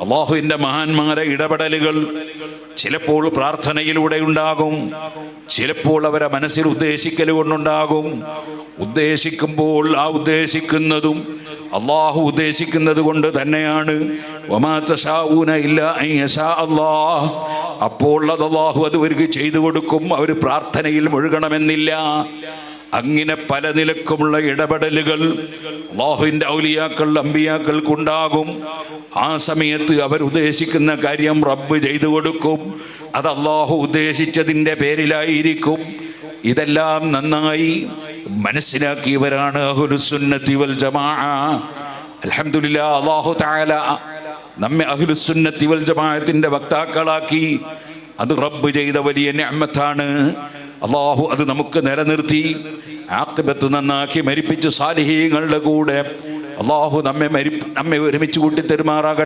അള്ളാഹുവിൻ്റെ മഹാന്മാരെ ഇടപെടലുകൾ ചിലപ്പോൾ പ്രാർത്ഥനയിലൂടെ ഉണ്ടാകും, ചിലപ്പോൾ അവരെ മനസ്സിൽ ഉദ്ദേശിക്കൽ കൊണ്ടുണ്ടാകും. ഉദ്ദേശിക്കുമ്പോൾ ആ ഉദ്ദേശിക്കുന്നതും അള്ളാഹു ഉദ്ദേശിക്കുന്നത് കൊണ്ട് തന്നെയാണ്. വമാ തശാഊന ഇല്ലാ അൻ യശാ അല്ലാഹ്. അപ്പോൾ അത് അള്ളാഹു അവർക്ക് ചെയ്തു കൊടുക്കും. അവർ പ്രാർത്ഥനയിൽ മുഴുകണമെന്നില്ല. അങ്ങനെ പല നിലക്കുമുള്ള ഇടപെടലുകൾ അള്ളാഹുവിൻ്റെ ഔലിയാക്കൾ അമ്പിയാക്കൾക്കുണ്ടാകും. ആ സമയത്ത് അവർ ഉദ്ദേശിക്കുന്ന കാര്യം റബ്ബ് ചെയ്തു കൊടുക്കും. അത് അള്ളാഹു ഉദ്ദേശിച്ചതിൻ്റെ പേരിലായിരിക്കും. ഇതെല്ലാം നന്നായി മനസ്സിലാക്കിയവരാണ് അഹ്ലുസുന്നത്തി വൽ ജമാഅ. അൽഹംദുലില്ലാഹ്, അല്ലാഹു തആല നമ്മെ അഹ്ലുസുന്നത്തി വൽ ജമാഅത്തിന്റെ വക്താക്കളാക്കി. അത് റബ്ബ് ചെയ്ത വലിയ നിഅമത്താണ്. അല്ലാഹു അത് നമുക്ക് നിലനിർത്തി ആഖിബത്ത് നന്നാക്കി മരിപ്പിച്ച് സാലിഹീങ്ങളുടെ കൂടെ അല്ലാഹു നമ്മെ ഒരുമിച്ച് കൂട്ടി തെരുമാറാകട്ടെ.